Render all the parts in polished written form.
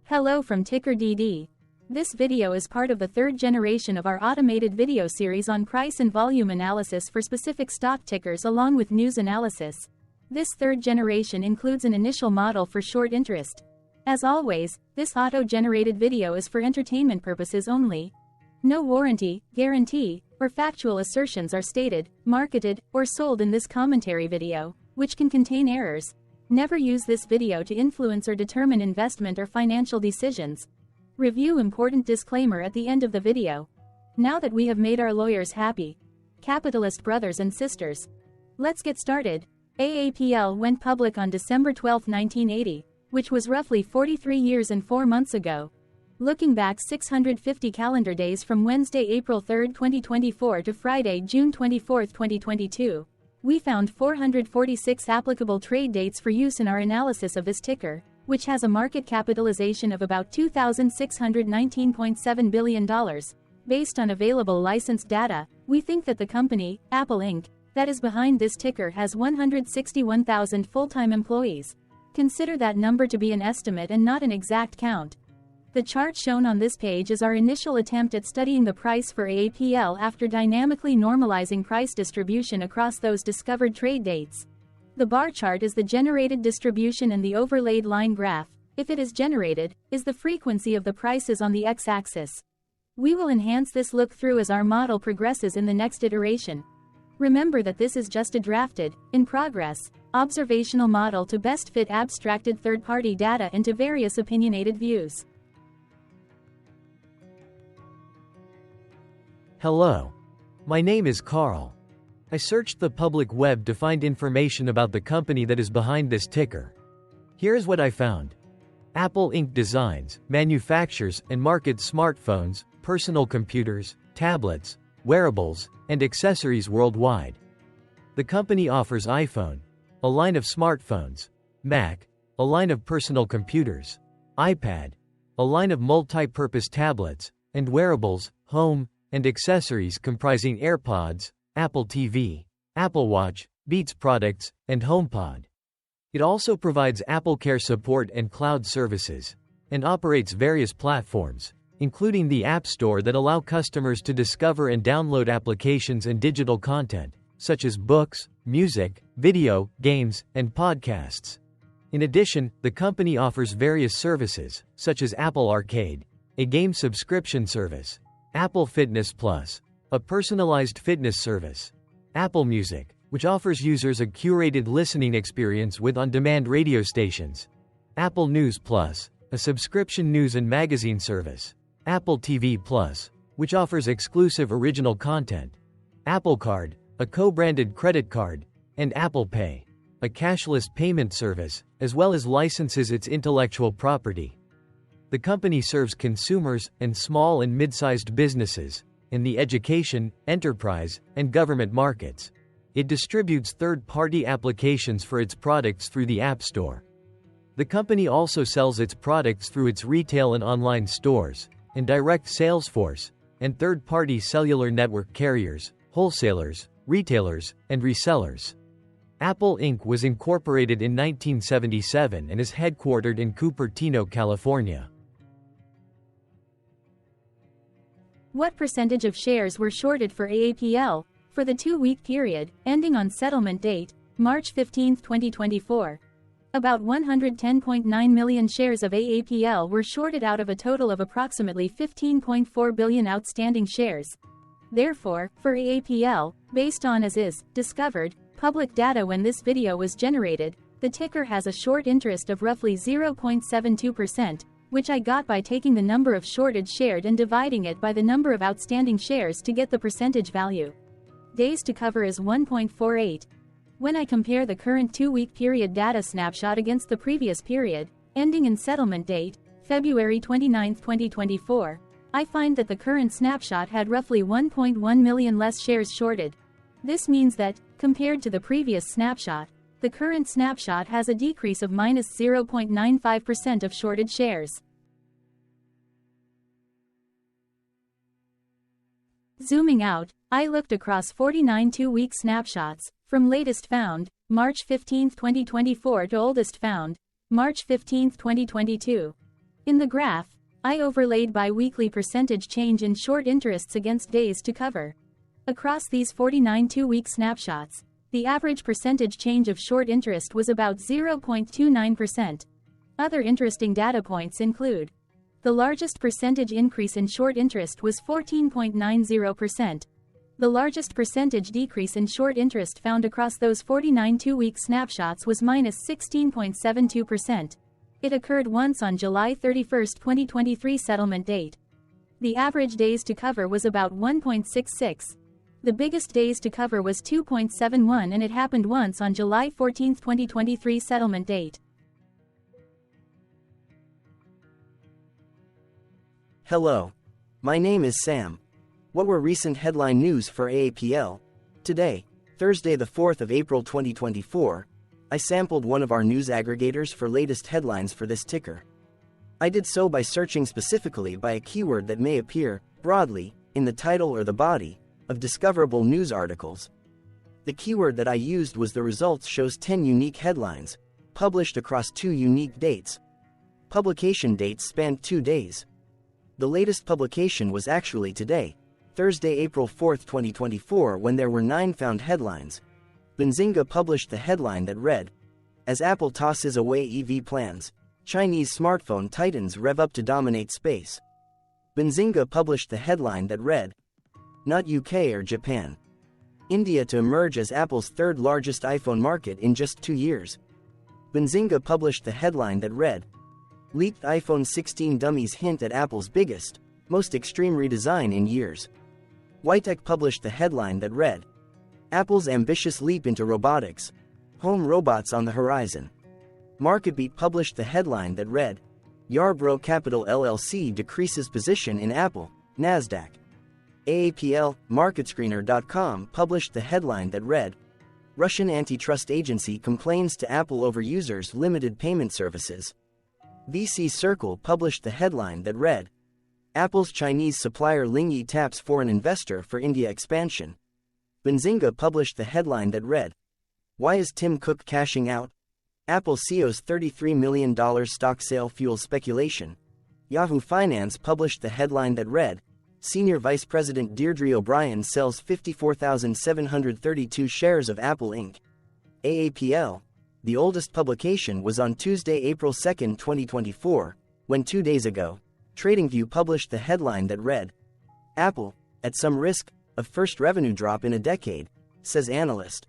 Hello from TickerDD. This video is part of the third generation of our automated video series on price and volume analysis for specific stock tickers along with news analysis. This third generation includes an initial model for short interest. As always, this auto-generated video is for entertainment purposes only. No warranty, guarantee, or factual assertions are stated, marketed, or sold in this commentary video, which can contain errors. Never use this video to influence or determine investment or financial decisions. Review important disclaimer at the end of the video. Now that we have made our lawyers happy, capitalist brothers and sisters, let's get started. AAPL went public on December 12, 1980, which was roughly 43 years and 4 months ago. Looking back 650 calendar days from Wednesday, April 3, 2024 to Friday, June 24, 2022. We found 446 applicable trade dates for use in our analysis of this ticker, which has a market capitalization of about $2,619.7 billion. Based on available licensed data, we think that the company, Apple Inc., that is behind this ticker has 161,000 full-time employees. Consider that number to be an estimate and not an exact count. The chart shown on this page is our initial attempt at studying the price for AAPL after dynamically normalizing price distribution across those discovered trade dates. The bar chart is the generated distribution and the overlaid line graph, if it is generated, is the frequency of the prices on the x-axis. We will enhance this look-through as our model progresses in the next iteration. Remember that this is just a drafted, in progress, observational model to best fit abstracted third-party data into various opinionated views. Hello. My name is Carl. I searched the public web to find information about the company that is behind this ticker. Here's what I found. Apple Inc. designs, manufactures, and markets smartphones, personal computers, tablets, wearables, and accessories worldwide. The company offers iPhone, a line of smartphones, Mac, a line of personal computers, iPad, a line of multi-purpose tablets, and wearables, home, and accessories comprising AirPods, Apple TV, Apple Watch, Beats products, and HomePod. It also provides AppleCare support and cloud services, and operates various platforms, including the App Store that allow customers to discover and download applications and digital content, such as books, music, video, games, and podcasts. In addition, the company offers various services, such as Apple Arcade, a game subscription service, Apple Fitness Plus, a personalized fitness service, Apple Music, which offers users a curated listening experience with on-demand radio stations, Apple News Plus, a subscription news and magazine service, Apple TV Plus, which offers exclusive original content, Apple Card, a co-branded credit card, and Apple Pay, a cashless payment service, as well as licenses its intellectual property. The company serves consumers and small and mid-sized businesses in the education, enterprise, and government markets. It distributes third-party applications for its products through the App Store. The company also sells its products through its retail and online stores, and direct sales force, and third-party cellular network carriers, wholesalers, retailers, and resellers. Apple Inc. was incorporated in 1977 and is headquartered in Cupertino, California. What percentage of shares were shorted for AAPL for the 2-week period, ending on settlement date, March 15, 2024? About 110.9 million shares of AAPL were shorted out of a total of approximately 15.4 billion outstanding shares. Therefore, for AAPL, based on as is discovered public data when this video was generated, the ticker has a short interest of roughly 0.72%, which I got by taking the number of shorted shared and dividing it by the number of outstanding shares to get the percentage value. Days to cover is 1.48. When I compare the current 2-week period data snapshot against the previous period, ending in settlement date, February 29, 2024, I find that the current snapshot had roughly 1.1 million less shares shorted. This means that, compared to the previous snapshot, the current snapshot has a decrease of minus 0.95% of shorted shares. Zooming out, I looked across 49 2-week snapshots, from latest found, March 15, 2024 to oldest found, March 15, 2022. In the graph, I overlaid bi-weekly percentage change in short interests against days to cover. Across these 49 two-week snapshots, the average percentage change of short interest was about 0.29%. Other interesting data points include: the largest percentage increase in short interest was 14.90%. The largest percentage decrease in short interest found across those 49 two-week snapshots was -16.72%. It occurred once on July 31, 2023 settlement date. The average days to cover was about 1.66. The biggest days to cover was 2.71, and it happened once on July 14, 2023 settlement date. Hello. My name is Sam. What were recent headline news for AAPL? Today, Thursday the 4th of April 2024, I sampled one of our news aggregators for latest headlines for this ticker. I did so by searching specifically by a keyword that may appear, broadly, in the title or the body of discoverable news articles. The keyword that I used was the results shows 10 unique headlines, published across 2 unique dates. Publication dates spanned 2 days. The latest publication was actually today, Thursday, April 4, 2024, when there were 9 found headlines. Benzinga published the headline that read, "As Apple tosses away EV plans, Chinese smartphone titans rev up to dominate space." Benzinga published the headline that read, "Not UK or Japan. India to emerge as Apple's third largest iPhone market in just 2 years." Benzinga published the headline that read, "Leaked iPhone 16 dummies hint at Apple's biggest, most extreme redesign in years." Whitetech published the headline that read, "Apple's ambitious leap into robotics. Home robots on the horizon." MarketBeat published the headline that read, "Yarbrough Capital LLC decreases position in Apple, Nasdaq." AAPL, MarketScreener.com published the headline that read, "Russian antitrust agency complains to Apple over users' limited payment services." VC Circle published the headline that read, "Apple's Chinese supplier Lingyi taps foreign investor for India expansion." Benzinga published the headline that read, "Why is Tim Cook cashing out? Apple CEO's $33 million stock sale fuels speculation." Yahoo Finance published the headline that read, "Senior Vice President Deirdre O'Brien sells 54,732 shares of Apple Inc." AAPL, the oldest publication, was on Tuesday, April 2, 2024, when 2 days ago, TradingView published the headline that read, "Apple, at some risk of first revenue drop in a decade, says analyst.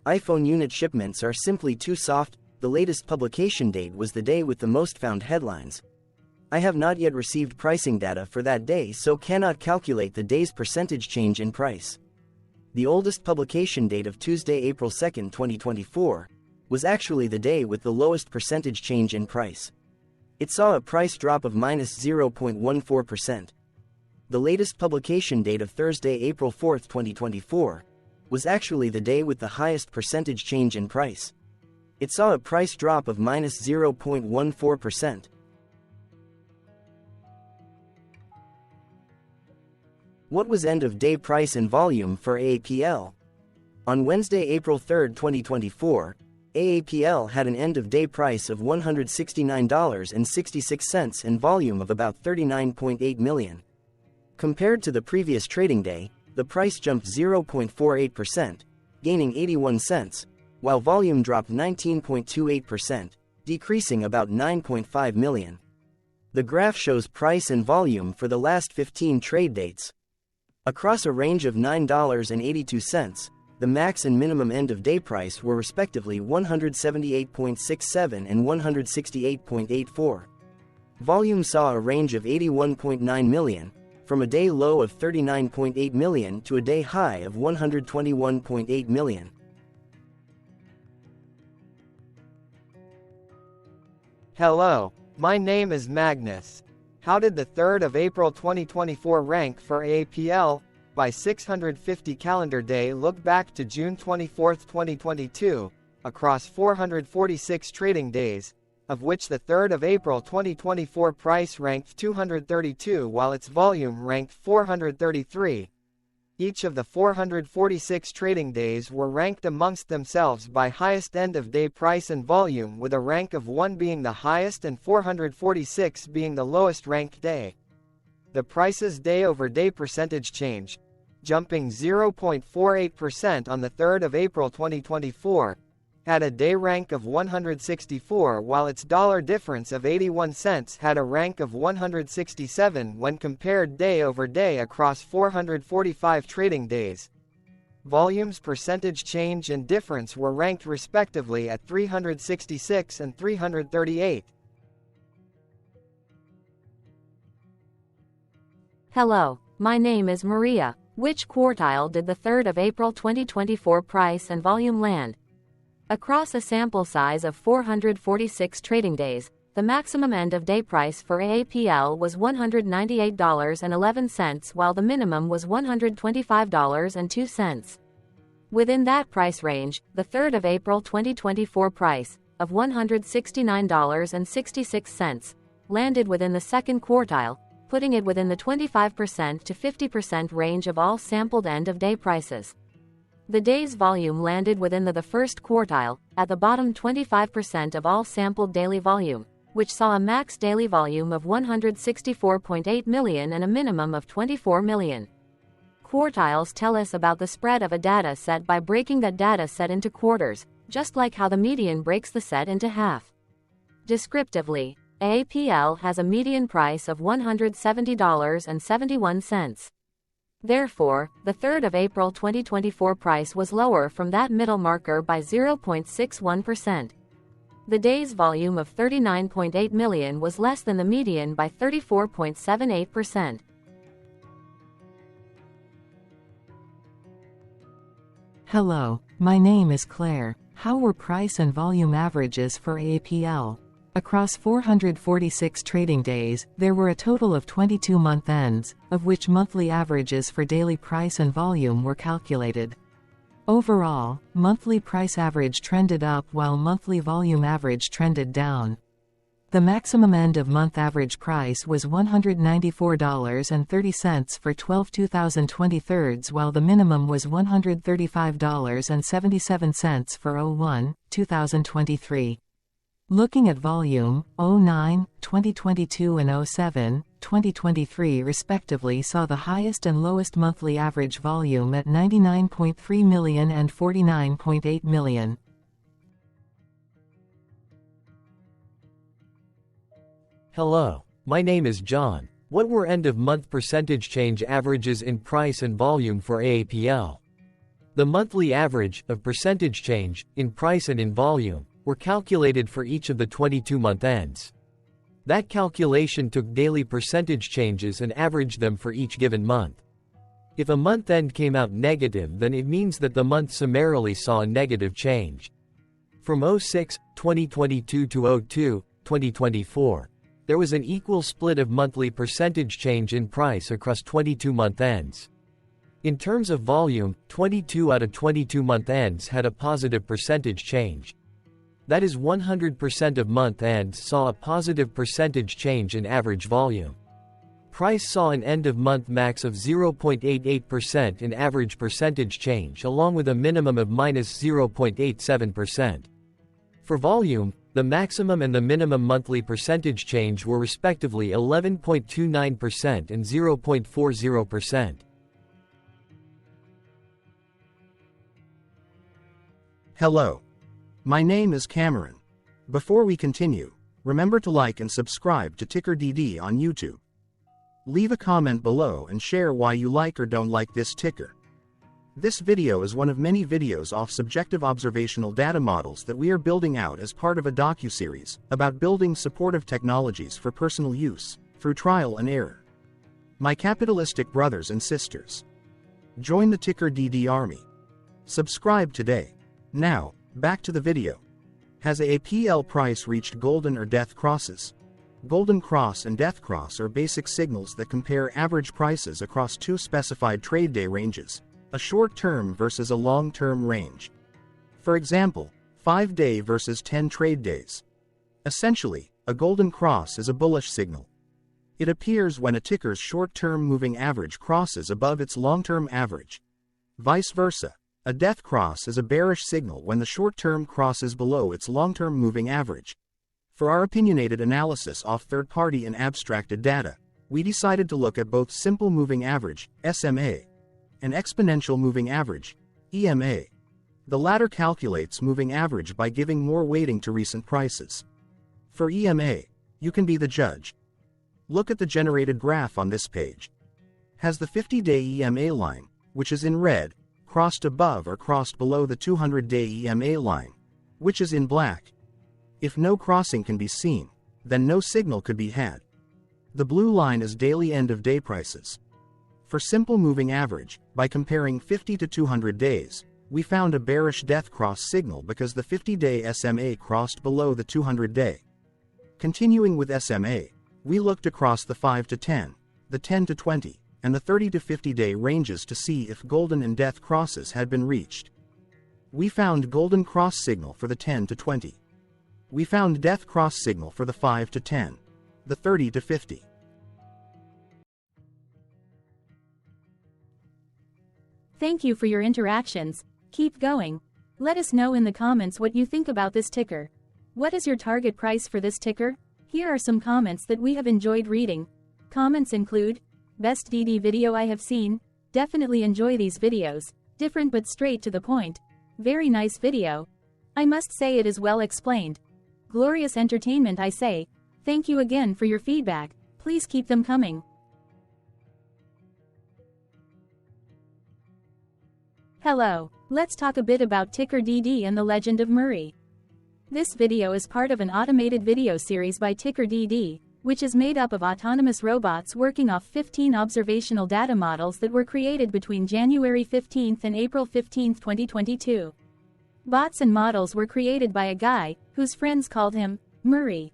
iPhone unit shipments are simply too soft." The latest publication date was the day with the most found headlines. I have not yet received pricing data for that day, so cannot calculate the day's percentage change in price. The oldest publication date of Tuesday, April 2, 2024, was actually the day with the lowest percentage change in price. It saw a price drop of -0.14%. The latest publication date of Thursday, April 4, 2024, was actually the day with the highest percentage change in price. It saw a price drop of -0.14%. What was end-of-day price and volume for AAPL? On Wednesday, April 3, 2024, AAPL had an end-of-day price of $169.66 and volume of about 39.8 million. Compared to the previous trading day, the price jumped 0.48%, gaining 81 cents, while volume dropped 19.28%, decreasing about 9.5 million. The graph shows price and volume for the last 15 trade dates. Across a range of $9.82, the max and minimum end-of-day price were respectively 178.67 and 168.84. Volume saw a range of 81.9 million, from a day low of 39.8 million to a day high of 121.8 million. Hello, my name is Magnus. How did the 3rd of April 2024 rank for AAPL? By 650 calendar day look back to June 24, 2022, across 446 trading days, of which the 3rd of April 2024 price ranked 232 while its volume ranked 433. Each of the 446 trading days were ranked amongst themselves by highest end-of-day price and volume, with a rank of 1 being the highest and 446 being the lowest ranked day. The price's day-over-day percentage change, jumping 0.48% on the 3rd of April 2024, had a day rank of 164, while its dollar difference of 81 cents had a rank of 167 when compared day over day across 445 trading days. Volume's percentage change and difference were ranked respectively at 366 and 338. Hello, my name is Maria. Which quartile did the 3rd of April 2024 price and volume land? Across a sample size of 446 trading days, the maximum end-of-day price for AAPL was $198.11, while the minimum was $125.02. Within that price range, the 3rd of April 2024 price, of $169.66, landed within the second quartile, putting it within the 25% to 50% range of all sampled end-of-day prices. The day's volume landed within the first quartile, at the bottom 25% of all sampled daily volume, which saw a max daily volume of 164.8 million and a minimum of 24 million. Quartiles tell us about the spread of a data set by breaking that data set into quarters, just like how the median breaks the set into half. Descriptively, AAPL has a median price of $170.71. Therefore, the 3rd of April 2024 price was lower from that middle marker by 0.61%. The day's volume of 39.8 million was less than the median by 34.78%. Hello, my name is Claire. How were price and volume averages for AAPL? Across 446 trading days, there were a total of 22 month ends, of which monthly averages for daily price and volume were calculated. Overall, monthly price average trended up while monthly volume average trended down. The maximum end-of-month average price was $194.30 for 12/2023, while the minimum was $135.77 for 01/2023. Looking at volume, 09, 2022 and 07, 2023 respectively saw the highest and lowest monthly average volume at 99.3 million and 49.8 million. Hello, my name is John. What were end-of-month percentage change averages in price and volume for AAPL? The monthly average of percentage change in price and in volume were calculated for each of the 22-month ends. That calculation took daily percentage changes and averaged them for each given month. If a month end came out negative, then it means that the month summarily saw a negative change. From 06/2022 to 02/2024, there was an equal split of monthly percentage change in price across 22-month ends. In terms of volume, 22 out of 22 month ends had a positive percentage change. That is, 100% of month ends saw a positive percentage change in average volume. Price saw an end-of-month max of 0.88% in average percentage change, along with a minimum of -0.87%. For volume, the maximum and the minimum monthly percentage change were respectively 11.29% and 0.40%. Hello. My name is Cameron. Before we continue, remember to like and subscribe to TickerDD on YouTube. Leave a comment below and share why you like or don't like this ticker. This video is one of many videos off subjective observational data models that we are building out as part of a docu-series about building supportive technologies for personal use, through trial and error. My capitalistic brothers and sisters, join the TickerDD army. Subscribe today. Now, back to the video. Has AAPL price reached golden or death crosses? Golden cross and death cross are basic signals that compare average prices across two specified trade day ranges, a short-term versus a long-term range. For example, 5-day versus 10 trade days. Essentially, a golden cross is a bullish signal. It appears when a ticker's short-term moving average crosses above its long-term average. Vice versa, a death cross is a bearish signal when the short-term crosses below its long-term moving average. For our opinionated analysis off third-party and abstracted data, we decided to look at both simple moving average, SMA, and exponential moving average, EMA. The latter calculates moving average by giving more weighting to recent prices. For EMA, you can be the judge. Look at the generated graph on this page. Has the 50-day EMA line, which is in red, crossed above or crossed below the 200-day EMA line, which is in black? If no crossing can be seen, then no signal could be had. The blue line is daily end-of-day prices. For simple moving average, by comparing 50 to 200 days, we found a bearish death cross signal because the 50-day SMA crossed below the 200-day. Continuing with SMA, we looked across the 5 to 10, the 10 to 20, and the 30 to 50-day ranges to see if golden and death crosses had been reached. We found golden cross signal for the 10 to 20. We found death cross signal for the 5 to 10, the 30 to 50. Thank you for your interactions. Keep going. Let us know in the comments what you think about this ticker. What is your target price for this ticker? Here are some comments that we have enjoyed reading. Comments include, best DD video I have seen, definitely enjoy these videos, different but straight to the point. Very nice video. I must say it is well explained. Glorious entertainment I say. Thank you again for your feedback, please keep them coming. Hello, let's talk a bit about TickerDD and the legend of Murray. This video is part of an automated video series by TickerDD, which is made up of autonomous robots working off 15 observational data models that were created between January 15 and April 15, 2022. Bots and models were created by a guy, whose friends called him Murray.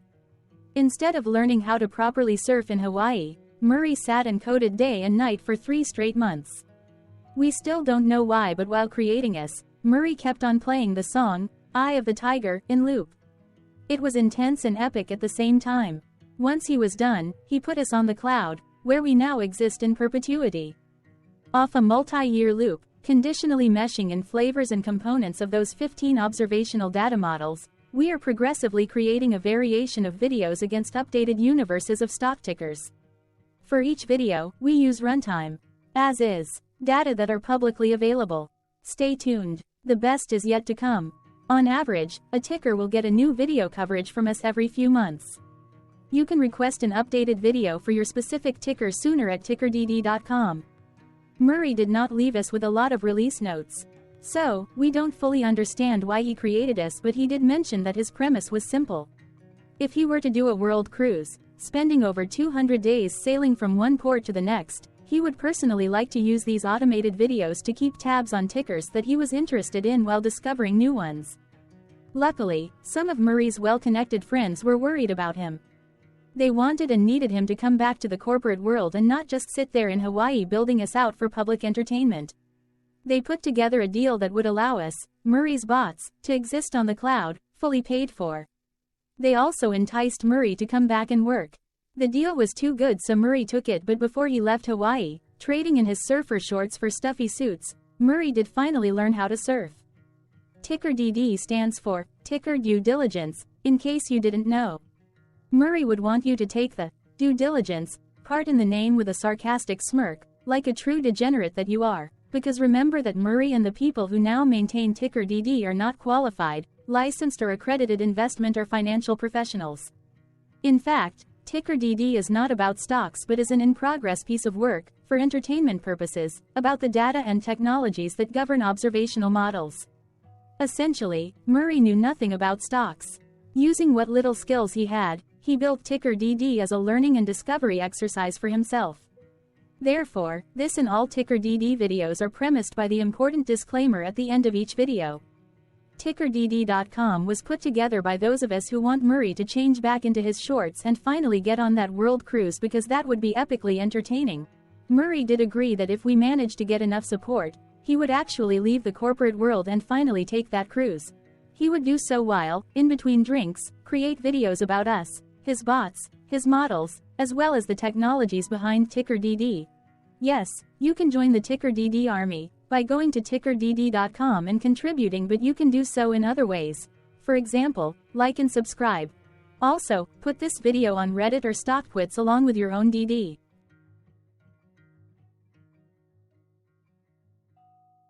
Instead of learning how to properly surf in Hawaii, Murray sat and coded day and night for 3 straight months. We still don't know why, but while creating us, Murray kept on playing the song, Eye of the Tiger, in loop. It was intense and epic at the same time. Once he was done, he put us on the cloud, where we now exist in perpetuity. Off a multi-year loop, conditionally meshing in flavors and components of those 15 observational data models, we are progressively creating a variation of videos against updated universes of stock tickers. For each video, we use runtime, as is, data that are publicly available. Stay tuned, the best is yet to come. On average, a ticker will get a new video coverage from us every few months. You can request an updated video for your specific ticker sooner at TickerDD.com. Murray did not leave us with a lot of release notes. So, we don't fully understand why he created us, but he did mention that his premise was simple. If he were to do a world cruise, spending over 200 days sailing from one port to the next, he would personally like to use these automated videos to keep tabs on tickers that he was interested in while discovering new ones. Luckily, some of Murray's well-connected friends were worried about him. They wanted and needed him to come back to the corporate world and not just sit there in Hawaii building us out for public entertainment. They put together a deal that would allow us, Murray's bots, to exist on the cloud, fully paid for. They also enticed Murray to come back and work. The deal was too good, so Murray took it, but before he left Hawaii, trading in his surfer shorts for stuffy suits, Murray did finally learn how to surf. TickerDD stands for Ticker Due Diligence, in case you didn't know. Murray would want you to take the due diligence part in the name with a sarcastic smirk, like a true degenerate that you are, because remember that Murray and the people who now maintain TickerDD are not qualified, licensed or accredited investment or financial professionals. In fact, TickerDD is not about stocks but is an in-progress piece of work, for entertainment purposes, about the data and technologies that govern observational models. Essentially, Murray knew nothing about stocks. Using what little skills he had, he built TickerDD as a learning and discovery exercise for himself. Therefore, this and all TickerDD videos are premised by the important disclaimer at the end of each video. TickerDD.com was put together by those of us who want Murray to change back into his shorts and finally get on that world cruise, because that would be epically entertaining. Murray did agree that if we managed to get enough support, he would actually leave the corporate world and finally take that cruise. He would do so while, in between drinks, create videos about us, his bots, his models, as well as the technologies behind TickerDD. Yes, you can join the TickerDD army by going to TickerDD.com and contributing, but you can do so in other ways. For example, like and subscribe. Also, put this video on Reddit or StockTwits along with your own DD.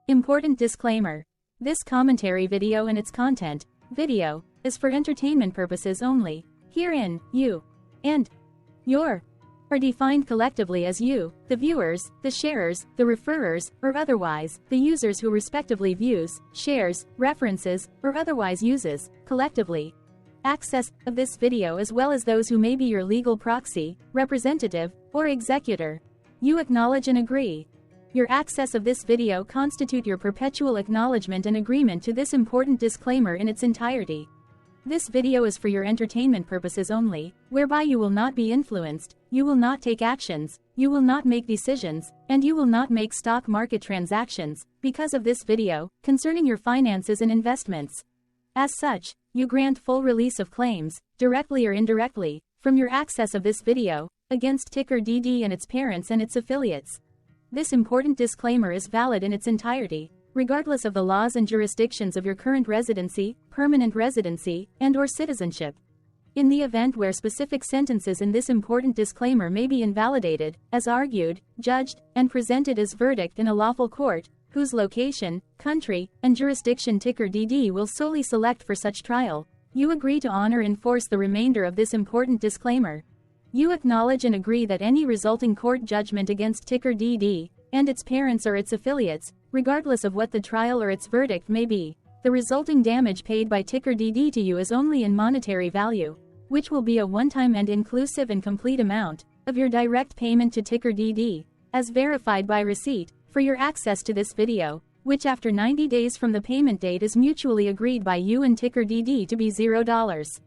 Important disclaimer. This commentary video and its content, video, is for entertainment purposes only. Herein, you and your are defined collectively as you, the viewers, the sharers, the referrers, or otherwise, the users who respectively views, shares, references, or otherwise uses, collectively, access of this video, as well as those who may be your legal proxy, representative, or executor. You acknowledge and agree. Your access of this video constitute your perpetual acknowledgement and agreement to this important disclaimer in its entirety. This video is for your entertainment purposes only, whereby you will not be influenced, you will not take actions, you will not make decisions, and you will not make stock market transactions, because of this video, concerning your finances and investments. As such, you grant full release of claims, directly or indirectly, from your access of this video, against TickerDD and its parents and its affiliates. This important disclaimer is valid in its entirety, regardless of the laws and jurisdictions of your current residency, permanent residency, and/or citizenship. In the event where specific sentences in this important disclaimer may be invalidated, as argued, judged, and presented as verdict in a lawful court, whose location, country, and jurisdiction TickerDD will solely select for such trial, you agree to honor and enforce the remainder of this important disclaimer. You acknowledge and agree that any resulting court judgment against TickerDD and its parents or its affiliates, regardless of what the trial or its verdict may be, the resulting damage paid by TickerDD to you is only in monetary value, which will be a one-time and inclusive and complete amount of your direct payment to TickerDD, as verified by receipt, for your access to this video, which after 90 days from the payment date is mutually agreed by you and TickerDD to be $0.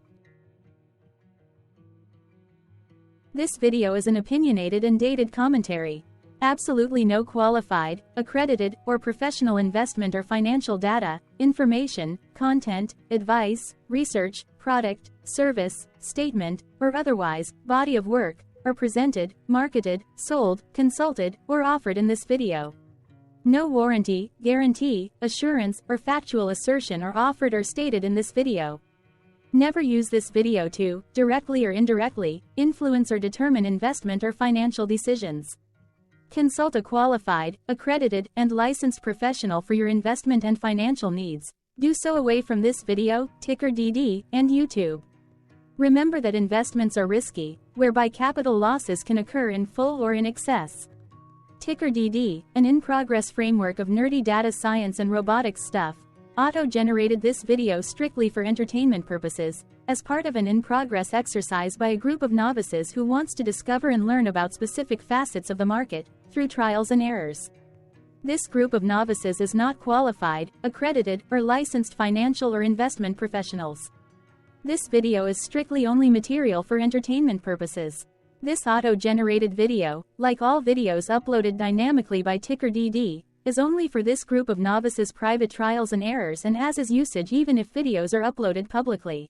This video is an opinionated and dated commentary. Absolutely no qualified, accredited, or professional investment or financial data, information, content, advice, research, product, service, statement, or otherwise, body of work, are presented, marketed, sold, consulted, or offered in this video. No warranty, guarantee, assurance, or factual assertion are offered or stated in this video. Never use this video to, directly or indirectly, influence or determine investment or financial decisions. Consult a qualified, accredited, and licensed professional for your investment and financial needs. Do so away from this video, TickerDD, and YouTube. Remember that investments are risky, whereby capital losses can occur in full or in excess. TickerDD, an in-progress framework of nerdy data science and robotics stuff, auto-generated this video strictly for entertainment purposes, as part of an in-progress exercise by a group of novices who wants to discover and learn about specific facets of the market, through trials and errors. This group of novices is not qualified, accredited, or licensed financial or investment professionals. This video is strictly only material for entertainment purposes. This auto-generated video, like all videos uploaded dynamically by TickerDD, is only for this group of novices' private trials and errors and as is usage even if videos are uploaded publicly.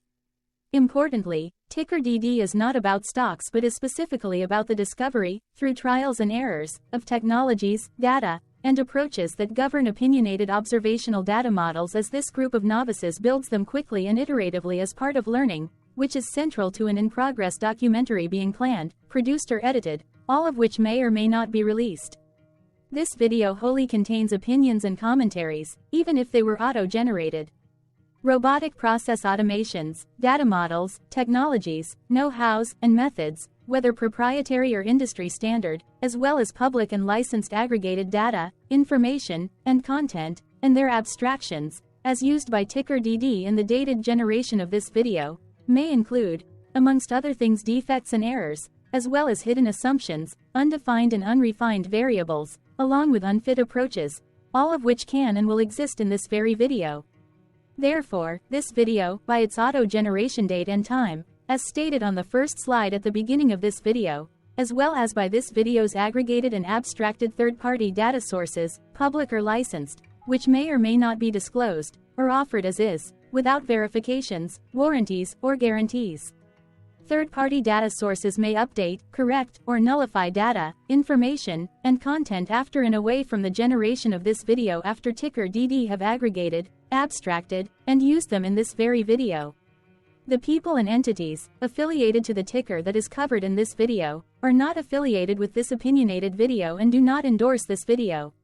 Importantly, TickerDD is not about stocks but is specifically about the discovery, through trials and errors, of technologies, data, and approaches that govern opinionated observational data models as this group of novices builds them quickly and iteratively as part of learning, which is central to an in-progress documentary being planned, produced or edited, all of which may or may not be released. This video wholly contains opinions and commentaries, even if they were auto-generated. Robotic process automations, data models, technologies, know-hows, and methods, whether proprietary or industry standard, as well as public and licensed aggregated data, information, and content, and their abstractions, as used by TickerDD in the dated generation of this video, may include, amongst other things, defects and errors, as well as hidden assumptions, undefined and unrefined variables, along with unfit approaches, all of which can and will exist in this very video. Therefore, this video, by its auto-generation date and time, as stated on the first slide at the beginning of this video, as well as by this video's aggregated and abstracted third-party data sources, public or licensed, which may or may not be disclosed, or offered as is, without verifications, warranties, or guarantees. Third-party data sources may update, correct, or nullify data, information, and content after and away from the generation of this video after TickerDD have aggregated, abstracted, and used them in this very video. The people and entities affiliated to the ticker that is covered in this video are not affiliated with this opinionated video and do not endorse this video.